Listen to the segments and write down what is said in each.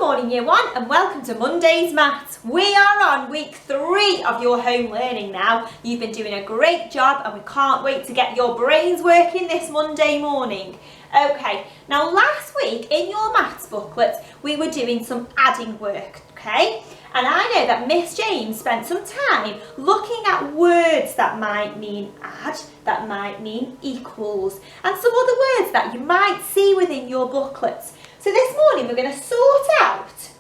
morning Year 1 and welcome to Monday's Maths. We are on week 3 of your home learning now. You've been doing a great job and we can't wait to get your brains working this Monday morning. Okay, now last week in your maths booklet we were doing some adding work, okay? And I know that Miss James spent some time looking at words that might mean add, that might mean equals, and some other words that you might see within your booklets. So this morning we're going to sort out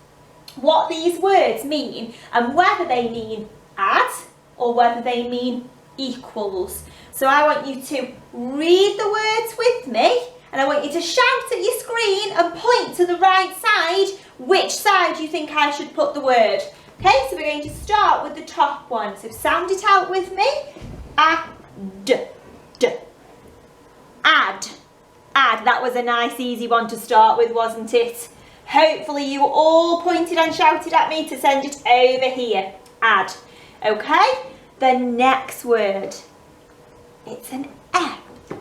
what these words mean and whether they mean add or whether they mean equals. So I want you to read the words with me and I want you to shout at your screen and point to the right side which side you think I should put the word. Okay, so we're going to start with the top one. So sound it out with me. Add. Add. Add. That was a nice easy one to start with, wasn't it? Hopefully you all pointed and shouted at me to send it over here. Add. Okay, the next word. It's an E.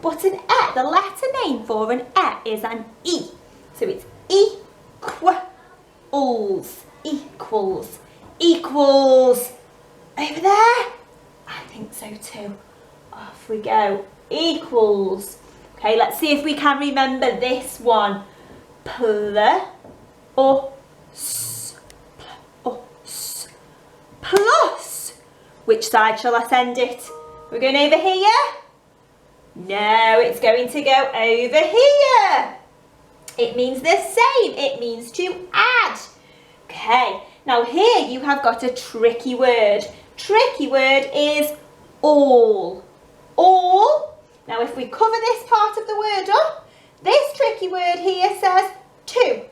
But an E, the letter name for an E is an E. So it's equals. Equals. Equals. Over there? I think so too. Off we go. Equals. Okay, let's see if we can remember this one. Plus. Plus. Which side shall I send it? We're going over here? No, it's going to go over here. It means the same. It means to add. Okay, now here you have got a tricky word. Tricky word is all. All. Now if we cover this part of the word up, this tricky word here says to.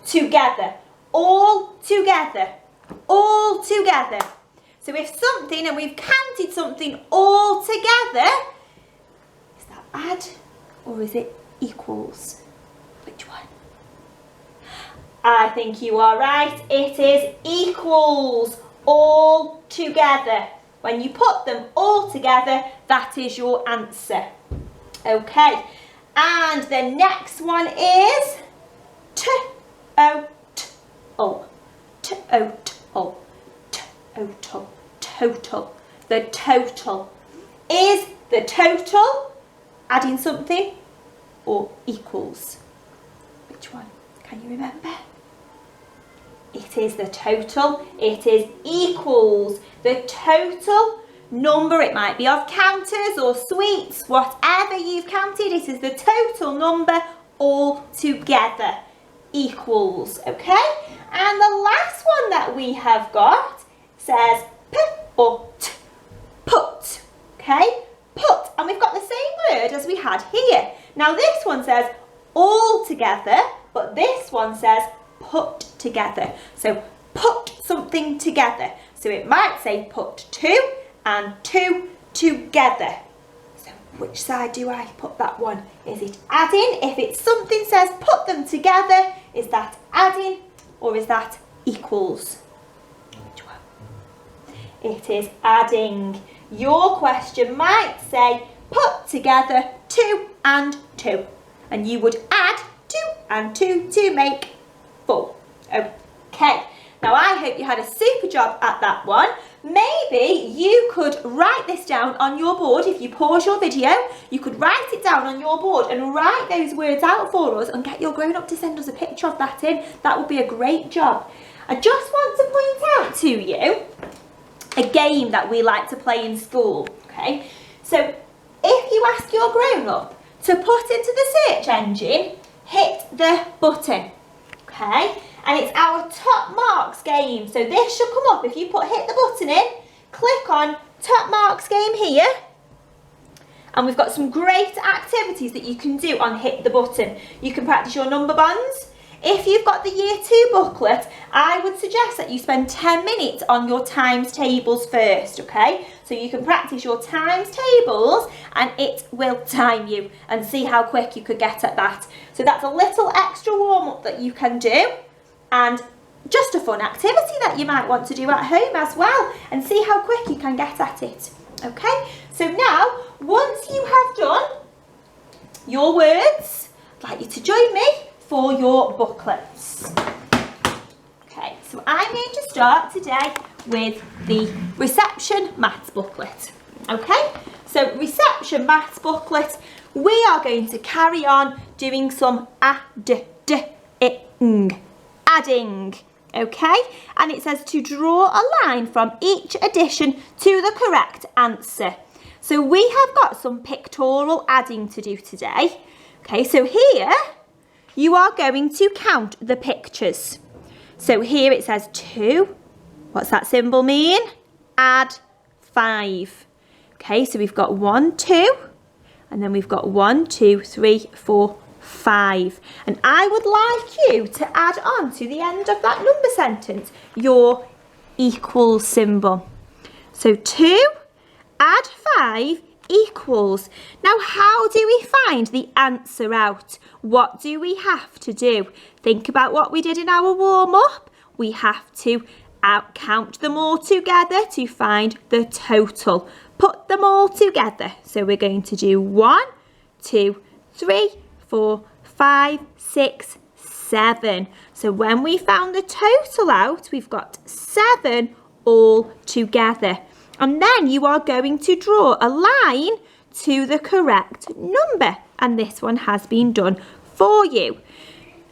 Together. All together. All together. So if something, and we've counted something all together, is that add or is it equals? Which one? I think you are right. It is equals. All together. When you put them all together, that is your answer. Okay, and the next one is total. Total. The total. Is the total adding something or equals? Which one? Can you remember? It is the total. It is equals. The total number, it might be of counters or sweets, whatever you've counted, it is the total number all together. Equals, okay? And the last one that we have got says put, okay? Put, and we've got the same word as we had here. Now this one says all together, but this one says put together. So put something together. So it might say put two and two together. So which side do I put that one? Is it adding? If it's something says put them together, is that adding or is that equals? Which one? It is adding. Your question might say put together 2 and 2. And you would add 2 and 2 to make 4. Okay. Now I hope you had a super job at that one. Maybe you could write this down on your board. If you pause your video, you could write it down on your board and write those words out for us and get your grown-up to send us a picture of that in. That would be a great job. I just want to point out to you a game that we like to play in school, okay? So if you ask your grown-up to put into the search engine, hit the button, okay? And it's our top marks game. So this should come up. If you hit the button in, click on top marks game here. And we've got some great activities that you can do on hit the button. You can practice your number bonds. If you've got the Year 2 booklet, I would suggest that you spend 10 minutes on your times tables first, okay? So you can practice your times tables and it will time you and see how quick you could get at that. So that's a little extra warm-up that you can do. And just a fun activity that you might want to do at home as well and see how quick you can get at it. Okay, so now once you have your words. I'd like you to join me for your booklets. Okay, so I'm going to start today with the reception maths booklet. Okay, so reception maths booklet, we are going to carry on doing some adding. Okay, and it says to draw a line from each addition to the correct answer. So we have got some pictorial adding to do today. Okay, so here you are going to count the pictures. So here it says 2. What's that symbol mean? Add 5. Okay, so we've got 1, 2, and then we've got 1, 2, 3, 4, 5. And I would like you to add on to the end of that number sentence your equal symbol. So 2 add 5 equals. Now how do we find the answer out? What do we have to do? Think about what we did in our warm-up. We have to count them all together to find the total. Put them all together. So we're going to do 1, 2, 3, 4, 5, 6, 7. So when we found the total out, we've got 7 all together. And then you are going to draw a line to the correct number. And this one has been done for you.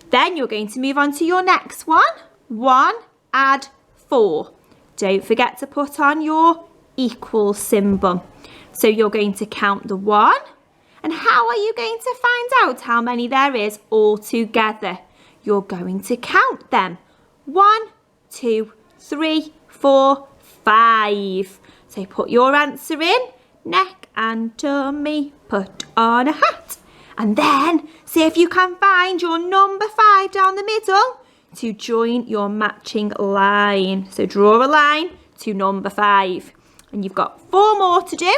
Then you're going to move on to your next one. 1 add 4. Don't forget to put on your equal symbol. So you're going to count the 1. And how are you going to find out how many there is all together? You're going to count them. 1, 2, 3, 4, 5. So put your answer in. Neck and tummy, put on a hat. And then see if you can find your number 5 down the middle to join your matching line. So draw a line to number 5. And you've got 4 more to do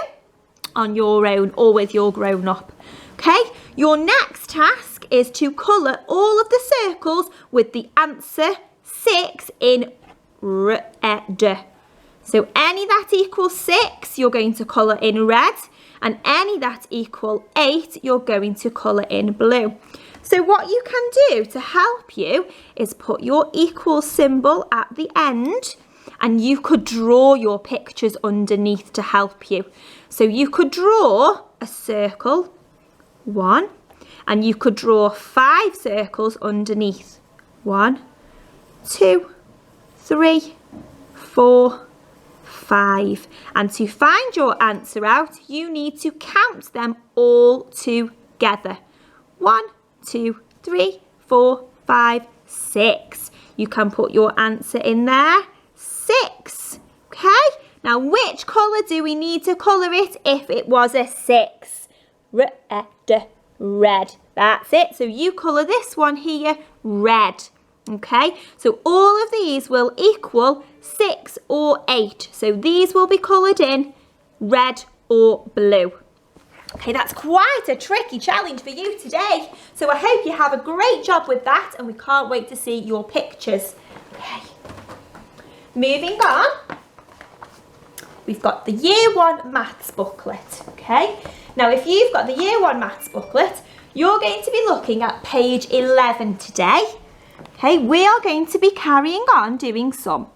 on your own or with your grown up. Okay, your next task is to colour all of the circles with the answer 6 in red. So any that equals 6, you're going to colour in red, and any that equal 8, you're going to colour in blue. So what you can do to help you is put your equal symbol at the end, and you could draw your pictures underneath to help you. So you could draw a circle, 1, and you could draw 5 circles underneath. 1, 2, 3, 4, 5. And to find your answer out, you need to count them all together. 1, 2, 3, 4, 5, 6. You can put your answer in there. 6. Okay, now which colour do we need to colour it if it was a 6? Red. That's it. So you colour this one here red. Okay, so all of these will equal 6 or 8. So these will be coloured in red or blue. Okay, that's quite a tricky challenge for you today. So I hope you have a great job with that, and we can't wait to see your pictures. Okay. Moving on, we've got the Year 1 Maths booklet, okay? Now, if you've got the Year 1 Maths booklet, you're going to be looking at page 11 today. Okay, we are going to be carrying on doing some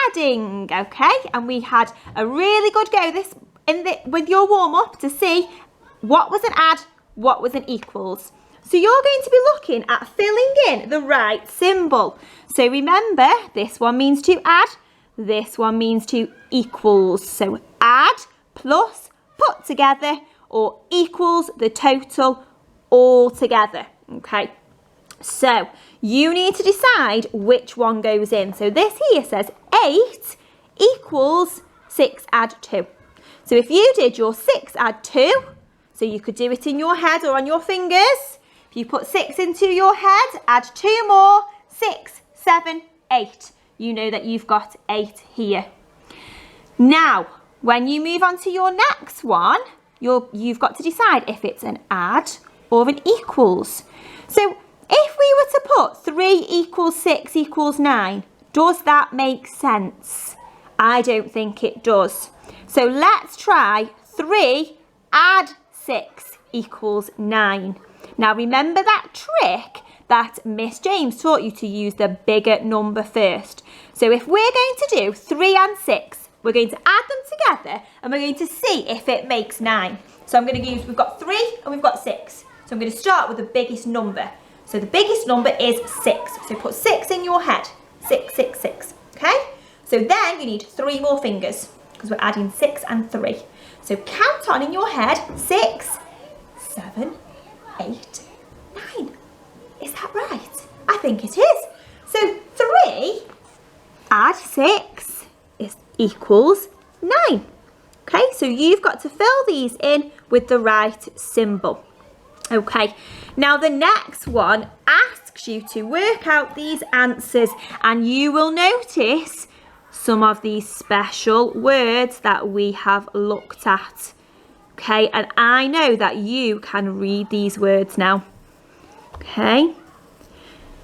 adding, okay? And we had a really good go with your warm-up to see what was an add, what was an equals. So you're going to be looking at filling in the right symbol. So remember, this one means to add, this one means to equals. So add plus put together, or equals the total all together. Okay, so you need to decide which one goes in. So this here says 8 equals 6 add 2. So if you did your 6 add 2, so you could do it in your head or on your fingers. If you put 6 into your head, add 2 more, 6, 7, 8. You know that you've got 8 here. Now, when you move on to your next one, you've got to decide if it's an add or an equals. So if we were to put 3 equals 6 equals 9, does that make sense? I don't think it does. So let's try 3 add 6 equals 9. Now remember that trick that Miss James taught you to use the bigger number first. So if we're going to do 3 and 6, we're going to add them together and we're going to see if it makes 9. So I'm going to use, we've got 3 and we've got 6. So I'm going to start with the biggest number. So the biggest number is 6. So put 6 in your head. 6, 6, 6. Okay? So then you need 3 more fingers because we're adding 6 and 3. So count on in your head, 6, 7, 8, 9. Is that right? I think it is. So 3 add 6 equals 9. Okay, so you've got to fill these in with the right symbol. Okay, now the next one asks you to work out these answers, and you will notice some of these special words that we have looked at. Okay, and I know that you can read these words now. Okay,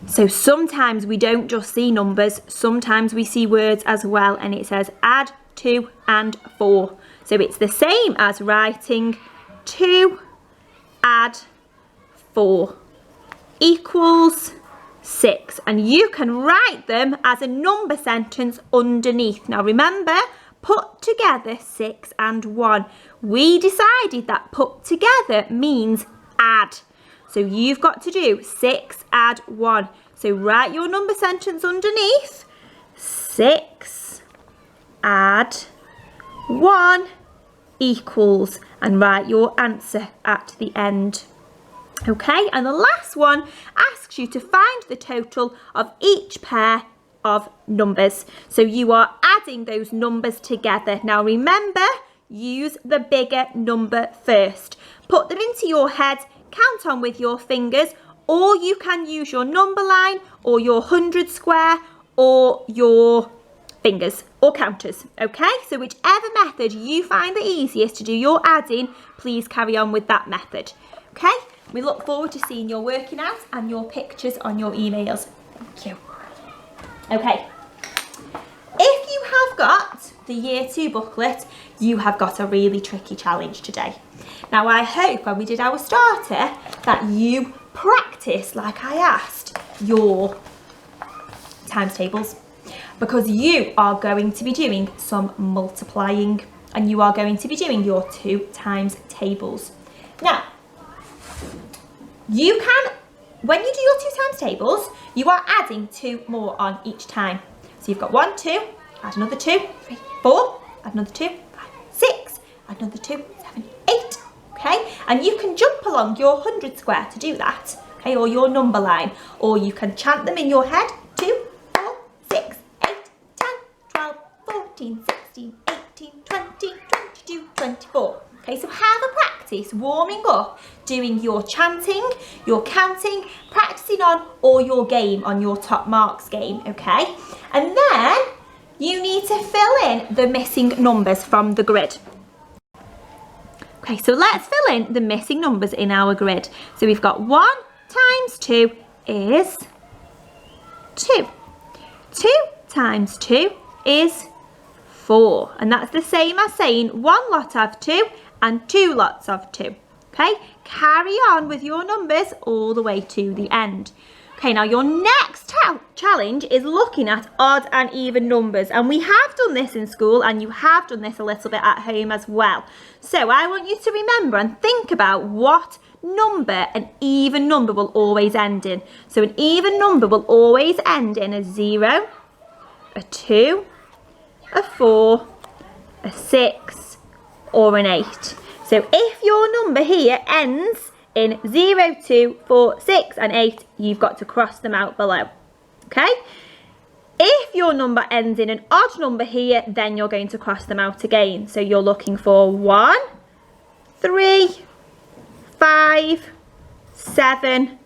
so sometimes we don't just see numbers, sometimes we see words as well, and it says add 2 and 4. So it's the same as writing 2 add 4 equals 6, and you can write them as a number sentence underneath. Now remember, put together 6 and 1. We decided that put together means add. So you've got to do 6 add 1. So write your number sentence underneath. 6 add 1 equals, and write your answer at the end. Okay, and the last one asks you to find the total of each pair of numbers. So you are adding those numbers together. Now remember, use the bigger number first. Put them into your head, count on with your fingers, or you can use your number line or your 100 square or your fingers or counters. Okay, so whichever method you find the easiest to do your adding, please carry on with that method. Okay, we look forward to seeing your working out and your pictures on your emails. Thank you. Okay, if you have got the Year 2 booklet, you have got a really tricky challenge today. Now I hope when we did our starter that you practice, like I asked, your times tables, because you are going to be doing some multiplying and you are going to be doing your 2 times tables. Now, you can, when you do your 2 times tables, you are adding 2 more on each time. So you've got 1, 2, add another 2, 3, 4, add another 2, 5, 6, add another 2, 7, 8. Okay, and you can jump along your 100 square to do that. Okay, or your number line, or you can chant them in your head. 2, 4, 6, 8, 10, 12, 14, 16, 18, 20, 22, 24. Okay, so have a practice warming up, doing your chanting, your counting, practicing on, or your game on your top marks game, okay? And then you need to fill in the missing numbers from the grid. Okay, so let's fill in the missing numbers in our grid. So we've got 1 times 2 is 2. 2 times 2 is 4. And that's the same as saying 1 lot of 2 and 2 lots of 2. Okay, carry on with your numbers all the way to the end. Okay, now your next challenge is looking at odd and even numbers, and we have done this in school and you have done this a little bit at home as well. So I want you to remember and think about what number an even number will always end in. So an even number will always end in a 0, a 2, a 4, a 6 or an 8. So if your number here ends in 0, 2, 4, 6 and 8, you've got to cross them out below. Okay? If your number ends in an odd number here, then you're going to cross them out again. So you're looking for 1, 3, 5, 7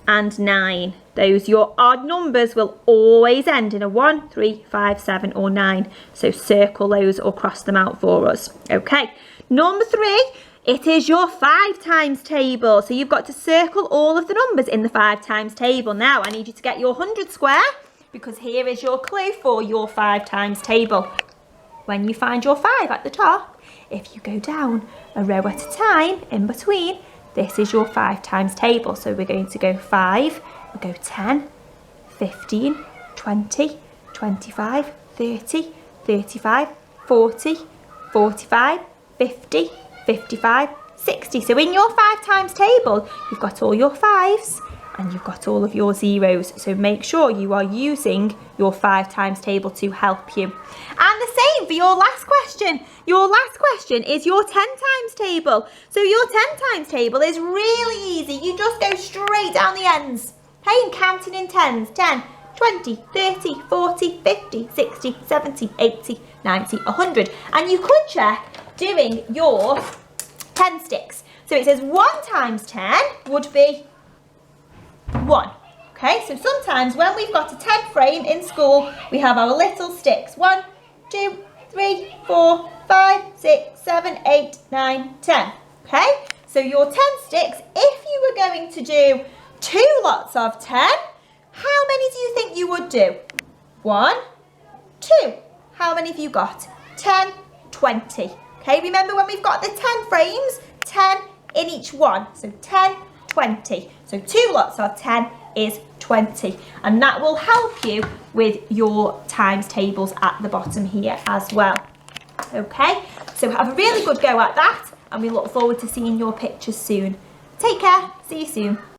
and 9. Those, your odd numbers, will always end in a 1, 3, 5, 7 or 9. So circle those or cross them out for us. Okay. Number 3, it is your 5 times table. So you've got to circle all of the numbers in the 5 times table. Now I need you to get your 100 square, because here is your clue for your 5 times table. when you find your 5 at the top, if you go down a row at a time in between, this is your 5 times table. So we're going to go 5, we'll go 10, 15, 20, 25, 30, 35, 40, 45, 50, 55, 60. So in your 5 times table, you've got all your 5s and you've got all of your 0s. So make sure you are using your 5 times table to help you. And the same for your last question. Your last question is your 10 times table. So your 10 times table is really easy. You just go straight down the ends. Okay, and counting in 10s. 10, 20, 30, 40, 50, 60, 70, 80, 90, 100. And you could check doing your 10 sticks. So it says 1 times 10 would be 1. Okay, so sometimes when we've got a 10 frame in school, we have our little sticks. 1, 2, 3, 4, 5, 6, 7, 8, 9, 10. Okay, so your 10 sticks, if you were going to do 2 lots of 10, how many do you think you would do? 1, 2. How many have you got? 10, 20. Okay, remember when we've got the 10 frames, 10 in each one. So 10, 20. So 2 lots of 10 is 20. And that will help you with your times tables at the bottom here as well. Okay, so have a really good go at that, and we look forward to seeing your pictures soon. Take care, see you soon.